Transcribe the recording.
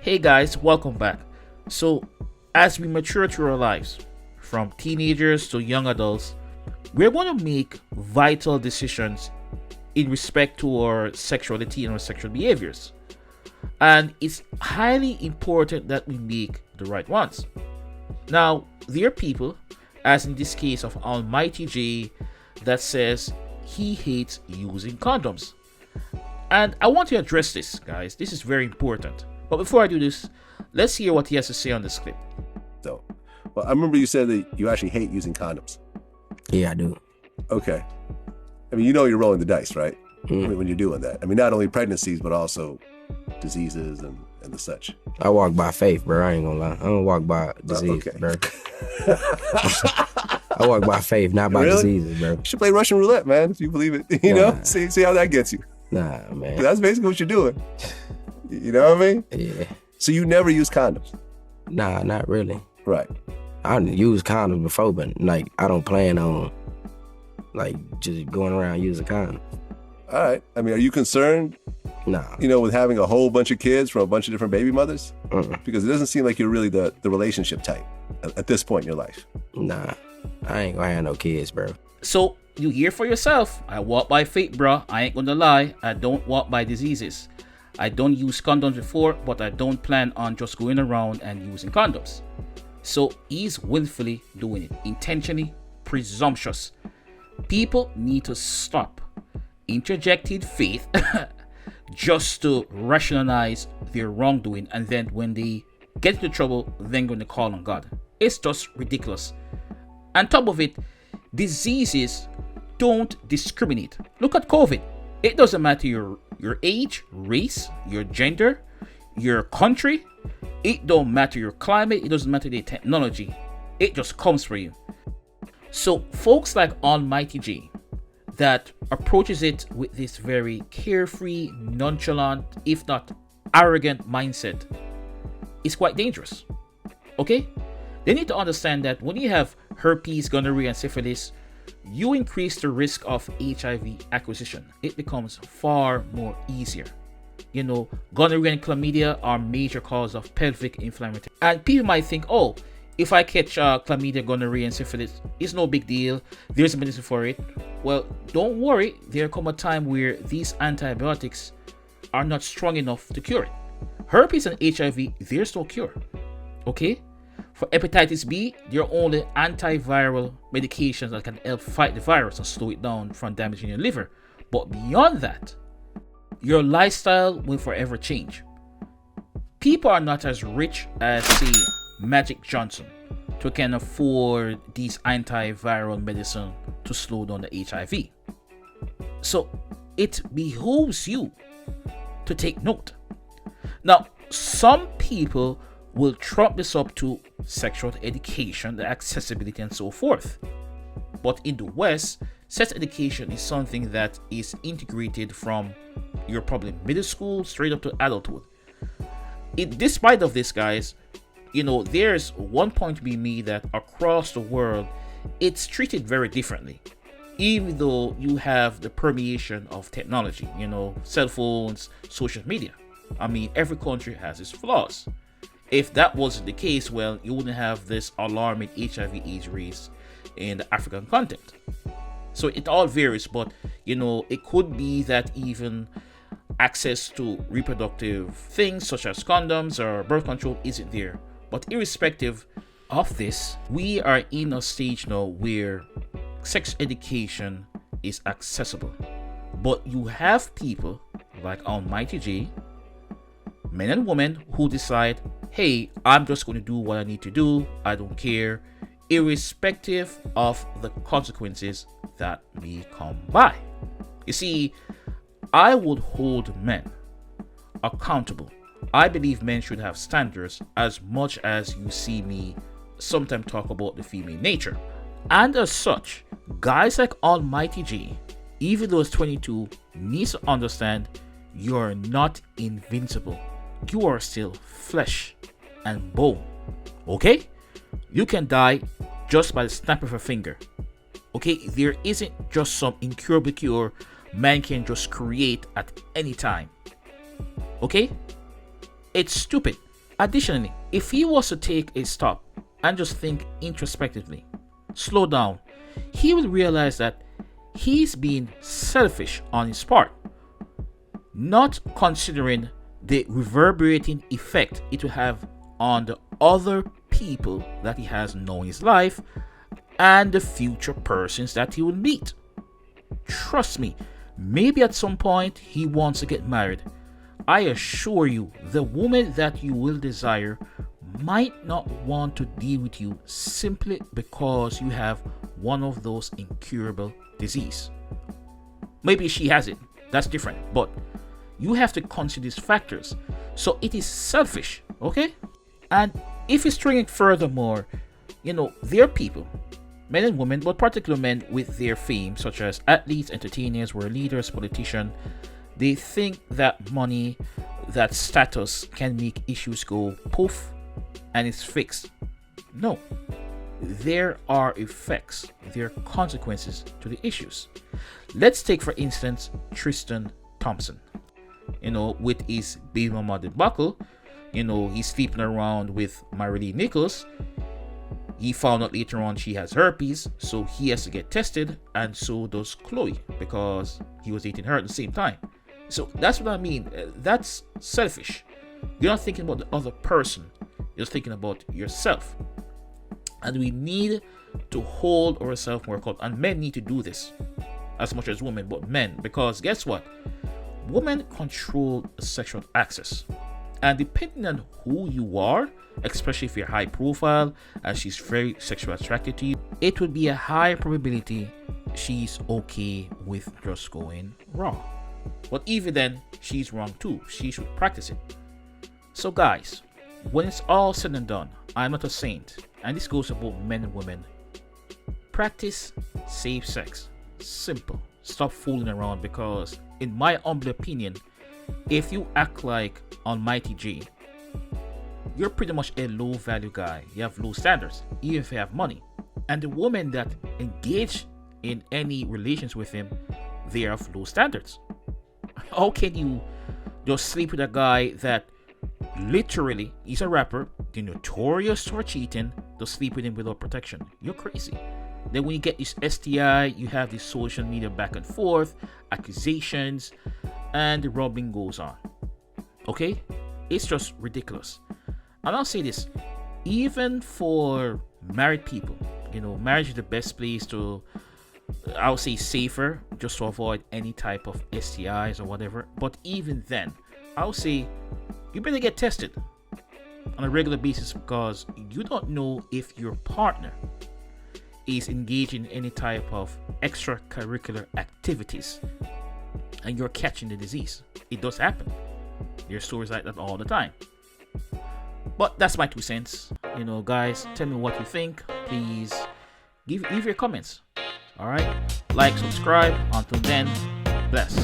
Hey guys, welcome back. So, as we mature through our lives, from teenagers to young adults, we're going to make vital decisions in respect to our sexuality and our sexual behaviors. And it's highly important that we make the right ones. Now, there are people, as in this case of Almighty Jay, that says he hates using condoms. And I want to address this, guys. This is very important. But before I do this, let's hear what he has to say on this clip. So, well, I remember you said that you actually hate using condoms. Yeah, I do. Okay. I mean, you know you're rolling the dice, right? Mm. I mean, when you're doing that. I mean, not only pregnancies, but also diseases and the such. I walk by faith, bro. I ain't gonna lie. I don't walk by disease, okay. bro. I walk by faith, not by diseases, bro. You should play Russian roulette, man, if you believe it. You know? See how that gets you. Nah, man. That's basically what you're doing. You know what I mean? Yeah. So you never use condoms? Nah, not really. Right. I used condoms before, but like I don't plan on like just going around using condoms. All right. I mean, are you concerned, Nah. with having a whole bunch of kids from a bunch of different baby mothers? Because it doesn't seem like you're really the relationship type at this point in your life. Nah. I ain't gonna have no kids, bro. So, you hear for yourself. I walk by faith, bruh. I ain't gonna lie. I don't walk by diseases. I don't use condoms before, but I don't plan on just going around and using condoms. So he's willfully doing it, intentionally presumptuous. People need to stop interjecting faith just to rationalize their wrongdoing, and then when they get into trouble, then going to call on God. It's just ridiculous. On top of it, diseases don't discriminate. Look at COVID. It doesn't matter your age, race, your gender, your country. It don't matter your climate. It doesn't matter the technology. It just comes for you. So folks like Almighty Jay that approaches it with this very carefree, nonchalant, if not arrogant mindset is quite dangerous. Okay? They need to understand that when you have herpes, gonorrhea, and syphilis, you increase the risk of HIV acquisition. It becomes far more easier. Gonorrhea and chlamydia are major cause of pelvic inflammation. And people might think, oh, if I catch chlamydia, gonorrhea, and syphilis, it's no big deal. There's a medicine for it. Well, don't worry. There come a time where these antibiotics are not strong enough to cure it. Herpes and HIV, there's no cure. Okay? For hepatitis B, there are only antiviral medications that can help fight the virus and slow it down from damaging your liver. But beyond that, your lifestyle will forever change. People are not as rich as, say, Magic Johnson to can afford these antiviral medicine to slow down the HIV. So it behooves you to take note. Now, some people will trump this up to sexual education, the accessibility, and so forth. But in the West, sex education is something that is integrated from your probably middle school straight up to adulthood. Despite of this, guys, there's one point to be made that across the world, it's treated very differently. Even though you have the permeation of technology, cell phones, social media. I mean, every country has its flaws. If that wasn't the case, well, you wouldn't have this alarming HIV/AIDS rates in the African continent. So it all varies, but it could be that even access to reproductive things such as condoms or birth control isn't there. But irrespective of this, we are in a stage now where sex education is accessible. But you have people like Almighty Jay, men and women who decide, hey, I'm just going to do what I need to do. I don't care, irrespective of the consequences that may come by. You see, I would hold men accountable. I believe men should have standards as much as you see me sometimes talk about the female nature. And as such, guys like Almighty Jay, even though it's 22, needs to understand you're not invincible. You are still flesh and bone. Okay? You can die just by the snap of a finger. Okay? There isn't just some incurable cure man can just create at any time. Okay? It's stupid Additionally, if he was to take a stop and just think introspectively, slow down, he will realize that he's being selfish on his part, not considering the reverberating effect it will have on the other people that he has known in his life and the future persons that he will meet. Trust me, maybe at some point he wants to get married. I assure you, the woman that you will desire might not want to deal with you simply because you have one of those incurable diseases. Maybe she has it, that's different, but you have to consider these factors. So it is selfish, okay? And if it's stringing furthermore, there are people, men and women, but particularly men with their fame, such as athletes, entertainers, world leaders, politicians. They think that money, that status can make issues go poof and it's fixed. No, there are effects, there are consequences to the issues. Let's take, for instance, Tristan Thompson. With his baby mama debacle, he's sleeping around with Marilee Nichols. He found out later on she has herpes, so he has to get tested, and so does Chloe because he was dating her at the same time. So that's what I mean. That's selfish. You're not thinking about the other person, you're just thinking about yourself. And we need to hold ourselves more accountable. And men need to do this as much as women, but men, because guess what? Women control sexual access. And depending on who you are, especially if you're high profile and she's very sexually attracted to you, it would be a high probability she's okay with just going raw. But even then, she's wrong too. She should practice it. So guys, when it's all said and done, I'm not a saint, and this goes for both men and women. Practice safe sex. Simple. Stop fooling around, because in my humble opinion, if you act like Almighty Jay, you're pretty much a low value guy. You have low standards, even if you have money. And the women that engage in any relations with him, they are of low standards. How can you just sleep with a guy that literally, he's a rapper, the notorious for cheating, to sleep with him without protection? You're crazy. Then when you get this STI, you have this social media back and forth, accusations, and the rubbing goes on. Okay? It's just ridiculous. And I'll say this, even for married people, marriage is the best place to, I'll say safer, just to avoid any type of STIs or whatever. But even then, I'll say you better get tested on a regular basis, because you don't know if your partner is engaged in any type of extracurricular activities and you're catching the disease. It does happen. There's stories like that all the time. But that's my 2 cents. Guys, tell me what you think. Please leave your comments. Alright? Like, subscribe. Until then, bless.